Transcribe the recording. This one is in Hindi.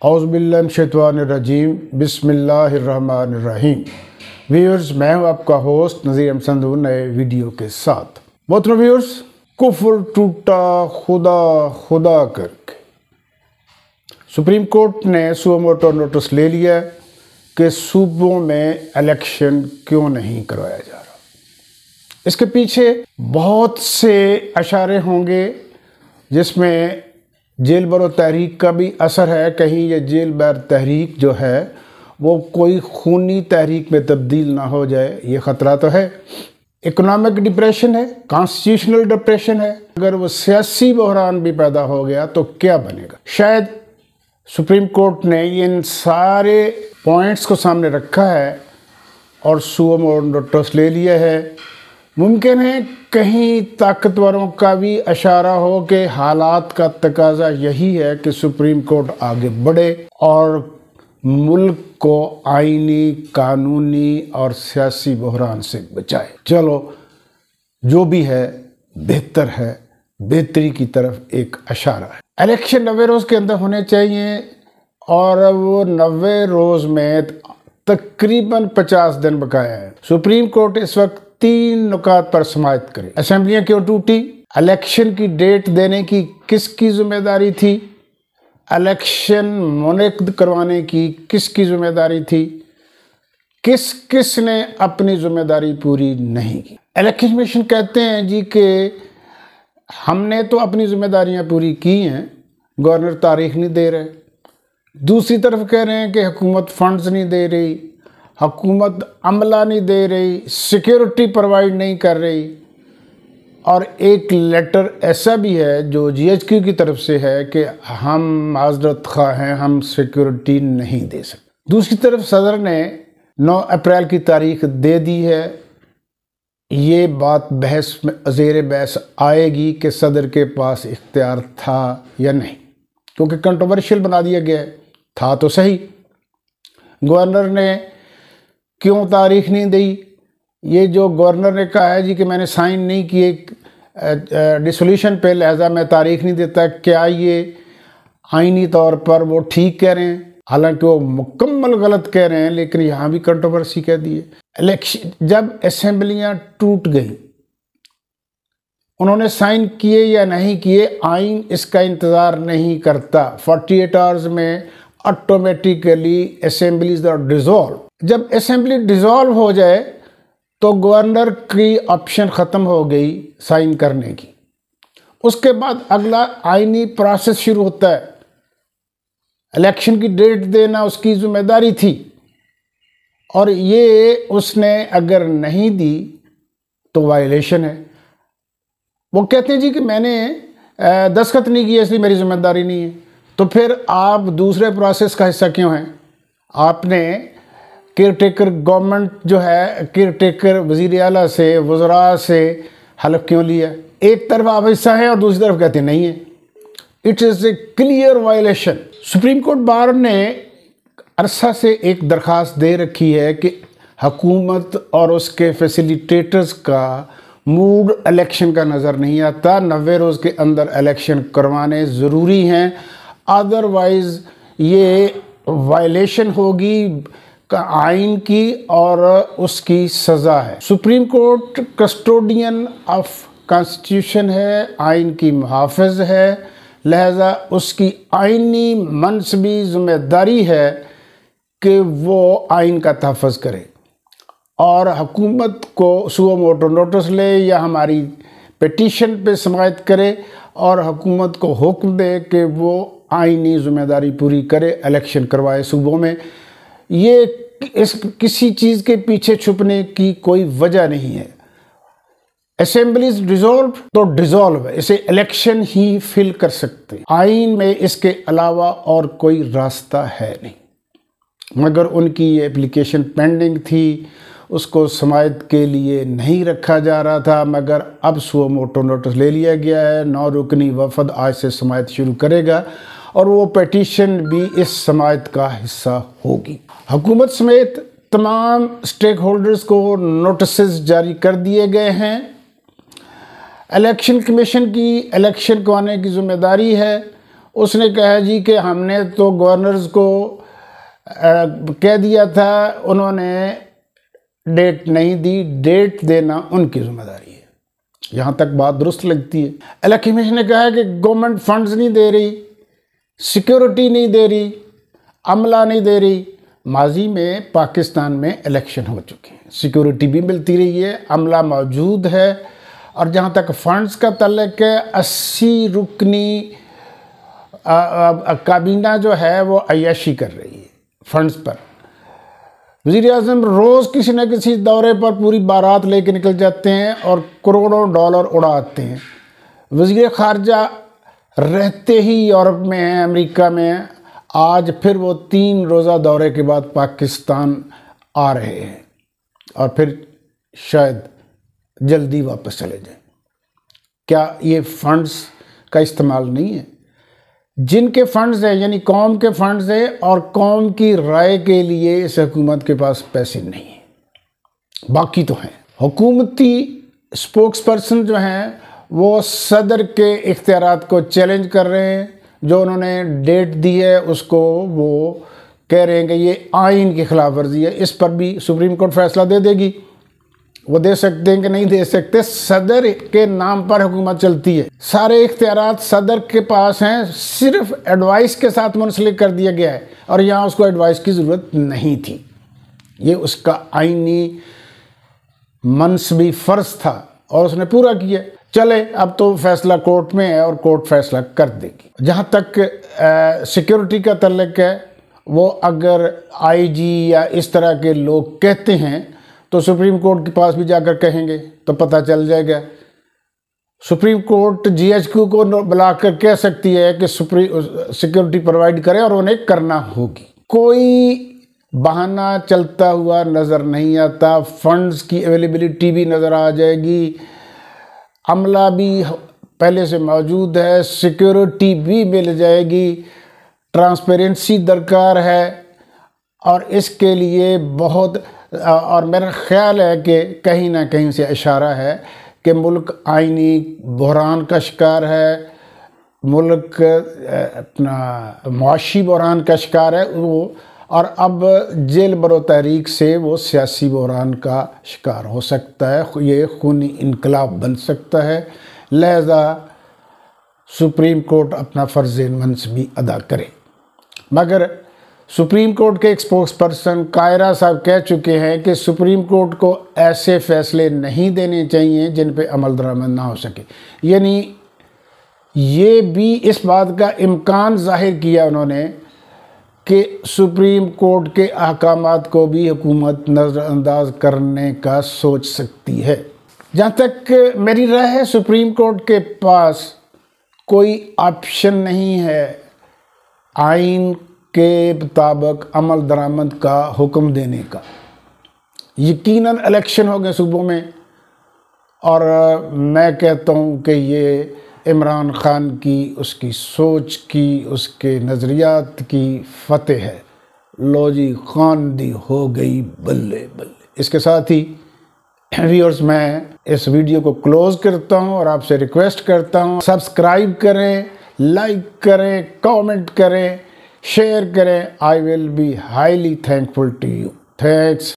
औज़ुबिल्लाहिमिनश्शैतानिर्रजीम बिस्मिल्लाहिर्रहमानिर्रहीम। व्यूअर्स, मैं हूं आपका होस्ट नज़ीर अहमद संधू नए वीडियो के साथ। मोहतरम व्यूअर्स, कुफ्र टूटा खुदा खुदा करके सुप्रीम कोर्ट ने सुओ मोटो नोटिस ले लिया कि सूबों में इलेक्शन क्यों नहीं करवाया जा रहा। इसके पीछे बहुत से इशारे होंगे जिसमें जेल बरो तहरीक का भी असर है। कहीं ये जेल बर तहरीक जो है वो कोई खूनी तहरीक में तब्दील ना हो जाए, ये ख़तरा तो है। इकोनॉमिक डिप्रेशन है, कॉन्स्टिट्यूशनल डिप्रेशन है। अगर वो सियासी बहरान भी पैदा हो गया तो क्या बनेगा। शायद सुप्रीम कोर्ट ने इन सारे पॉइंट्स को सामने रखा है और सुओ मोटो नोटिस ले लिया है। मुमकिन है कहीं ताकतवरों का भी इशारा हो कि हालात का तकाजा यही है कि सुप्रीम कोर्ट आगे बढ़े और मुल्क को आईनी, कानूनी और सियासी बहरान से बचाए। चलो, जो भी है बेहतर है, बेहतरी की तरफ एक इशारा है। इलेक्शन 90 रोज़ के अंदर होने चाहिए और वो 90 रोज़ में तकरीबन 50 दिन बकाया है। सुप्रीम कोर्ट इस वक्त 3 नुकात पर समाअत करे। असेंबलियां क्यों टूटी, इलेक्शन की डेट देने की किसकी जिम्मेदारी थी, इलेक्शन मुनक्किद करवाने की किसकी जिम्मेदारी थी, किस किस ने अपनी जिम्मेदारी पूरी नहीं की। इलेक्शन कमीशन कहते हैं जी कि हमने तो अपनी जिम्मेदारियां पूरी की हैं, गवर्नर तारीख नहीं दे रहे। दूसरी तरफ कह रहे हैं कि हुकूमत फंड्स नहीं दे रही, हुकूमत अमला नहीं दे रही, सिक्योरिटी प्रोवाइड नहीं कर रही। और एक लेटर ऐसा भी है जो GHQ की तरफ से है कि हम माजरत खा हैं, हम सिक्योरिटी नहीं दे सकते। दूसरी तरफ सदर ने 9 अप्रैल की तारीख दे दी है। ये बात बहस में ज़ेर बहस आएगी कि सदर के पास इख्तियार था या नहीं, क्योंकि कंट्रोवर्शियल बना दिया गया है। था तो सही, गवर्नर ने क्यों तारीख नहीं दी। ये जो गवर्नर ने कहा है जी कि मैंने साइन नहीं किए डिसोल्यूशन पे, लिहाजा मैं तारीख नहीं देता, क्या ये आईनी तौर पर वो ठीक कह रहे हैं? हालांकि वो मुकम्मल गलत कह रहे हैं, लेकिन यहाँ भी कंट्रोवर्सी कह दी है। इलेक्शन जब असेंबलियाँ टूट गई, उन्होंने साइन किए या नहीं किए, आइन इसका इंतज़ार नहीं करता। 48 आवर्स में ऑटोमेटिकली असेंबलीज आर डिसॉल्व। जब असेंबली डिसॉल्व हो जाए तो गवर्नर की ऑप्शन ख़त्म हो गई साइन करने की। उसके बाद अगला आईनी प्रोसेस शुरू होता है। इलेक्शन की डेट देना उसकी जिम्मेदारी थी और ये उसने अगर नहीं दी तो वायलेशन है। वो कहते हैं जी कि मैंने दस्तखत नहीं किया इसलिए मेरी जिम्मेदारी नहीं है। तो फिर आप दूसरे प्रोसेस का हिस्सा क्यों हैं? आपने केयर टेकर गवर्नमेंट जो है, केयर टेकर वज़ीर आला से, वज़रा से हल्फ क्यों लिया? एक तरफ आप हिस्सा हैं और दूसरी तरफ कहते नहीं है। It is a clear violation. Supreme court bar ने अरसा से एक दरख्वास्त दे रखी है कि हुकूमत और उसके फैसिलिटेटर्स का मूड इलेक्शन का नज़र नहीं आता। 90 रोज़ के अंदर इलेक्शन करवाने ज़रूरी हैं, अदरवाइज़ ये वायलेशन होगी आइन की और उसकी सज़ा है। Supreme court custodian of constitution है, आइन की मुहाफ़िज़ है, लिहाजा उसकी आइनी मनसबी ज़िम्मेदारी है कि वो आइन का तहफ़्फ़ुज़ करे और हुकूमत को सुओ मोटो नोटिस ले या हमारी पिटीशन पे समाअत करे और हुकूमत को हुक्म दे कि वो आइनी ज़िम्मेदारी पूरी करे, इलेक्शन करवाए सूबों में। ये इस किसी चीज़ के पीछे छुपने की कोई वजह नहीं है। असेंबलीज डिसॉल्व तो डिसॉल्व है, इसे इलेक्शन ही फिल कर सकते हैं। आइन में इसके अलावा और कोई रास्ता है नहीं। मगर उनकी ये एप्लीकेशन पेंडिंग थी, उसको समाअत के लिए नहीं रखा जा रहा था, मगर अब सुओ मोटो नोटिस ले लिया गया है। 9 रुकनी वफद आज से समाअत शुरू करेगा और वो पिटीशन भी इस समाअत का हिस्सा होगी। हुकूमत समेत तमाम स्टेक होल्डर्स को नोटिस जारी कर दिए गए हैं। इलेक्शन कमीशन की इलेक्शन करवाने की जिम्मेदारी है उसने कहा जी कि हमने तो गवर्नर्स को कह दिया था, उन्होंने डेट नहीं दी, डेट देना उनकी जिम्मेदारी है। यहाँ तक बात दुरुस्त लगती है। इलेक्शन कमीशन ने कहा कि गवर्नमेंट फंड्स नहीं दे रही, सिक्योरिटी नहीं दे रही, अमला नहीं दे रही। माजी में पाकिस्तान में इलेक्शन हो चुके हैं, सिक्योरिटी भी मिलती रही है, अमला मौजूद है, और जहाँ तक फंड्स का तल्लक है 80 रुकनी काबीना जो है वो अय्याशी कर रही है फंड्स पर। वज़ीर-ए-आज़म रोज़ किसी न किसी दौरे पर पूरी बारात लेके निकल जाते हैं और करोड़ों डॉलर उड़ाते हैं। वज़ीर ख़ारजा रहते ही यूरोप में हैं, अमेरिका में हैं। आज फिर वो 3 रोज़ा दौरे के बाद पाकिस्तान आ रहे हैं और फिर शायद जल्दी वापस चले जाएं। क्या ये फंड्स का इस्तेमाल नहीं है? जिनके फंड्स हैं, यानी कौम के फंड्स हैं, और कौम की राय के लिए इस हुकूमत के पास पैसे नहीं हैं। बाकी तो हैं। हुकूमती स्पोक्स पर्सन जो हैं वो सदर के इख्तियारात को चैलेंज कर रहे हैं। जो उन्होंने डेट दी है उसको वो कह रहे हैं कि ये आइन की खिलाफ वर्जी है। इस पर भी सुप्रीम कोर्ट फैसला दे देगी। वो दे सकते हैं कि नहीं दे सकते। सदर के नाम पर हुकूमत चलती है, सारे इख्तियारात सदर के पास हैं, सिर्फ एडवाइस के साथ मुंसलिक कर दिया गया है और यहाँ उसको एडवाइस की ज़रूरत नहीं थी। ये उसका आइनी मनसबी फ़र्ज था और उसने पूरा किया। चले, अब तो फैसला कोर्ट में है और कोर्ट फैसला कर देगी। जहाँ तक सिक्योरिटी का तल्लक है, वो अगर आईजी या इस तरह के लोग कहते हैं तो सुप्रीम कोर्ट के पास भी जाकर कहेंगे तो पता चल जाएगा। सुप्रीम कोर्ट जीएचक्यू को बुलाकर कह सकती है कि सिक्योरिटी प्रोवाइड करे और उन्हें करना होगी। कोई बहाना चलता हुआ नज़र नहीं आता। फंड्स की अवेलेबिलिटी भी नज़र आ जाएगी, अमला भी पहले से मौजूद है, सिक्योरिटी भी मिल जाएगी। ट्रांसपेरेंसी दरकार है और इसके लिए बहुत, और मेरा ख़्याल है कि कहीं ना कहीं से इशारा है कि मुल्क आइनी बहरान का शिकार है, मुल्क अपना मुआशी बहरान का शिकार है वो, और अब जेल बरो तहरीक से वो सियासी बहरान का शिकार हो सकता है। ये खूनी इनकलाब बन सकता है। लिहाजा सुप्रीम कोर्ट अपना फ़र्ज़ मनसबी अदा करे। मगर सुप्रीम कोर्ट के एक स्पोक्स पर्सन कायरा साहब कह चुके हैं कि सुप्रीम कोर्ट को ऐसे फ़ैसले नहीं देने चाहिए जिन पे अमल दरामद ना हो सके। यानी ये भी इस बात का इम्कान ज़ाहिर किया उन्होंने कि सुप्रीम कोर्ट के अहकामात को भी हुकूमत नज़रअंदाज करने का सोच सकती है। जहाँ तक मेरी राय है, सुप्रीम कोर्ट के पास कोई ऑप्शन नहीं है आइन के मुताबिक अमल दरामद का हुक्म देने का। यकीनन इलेक्शन हो गए सूबों में और मैं कहता हूँ कि ये इमरान ख़ान की, उसकी सोच की, उसके नज़रियात की फतेह है। लो जी, खानदी हो गई बल्ले बल्ले। इसके साथ ही व्यूअर्स, मैं इस वीडियो को क्लोज़ करता हूँ और आपसे रिक्वेस्ट करता हूँ सब्सक्राइब करें, लाइक करें, कमेंट करें, शेयर करें। I will be highly thankful to you. Thanks.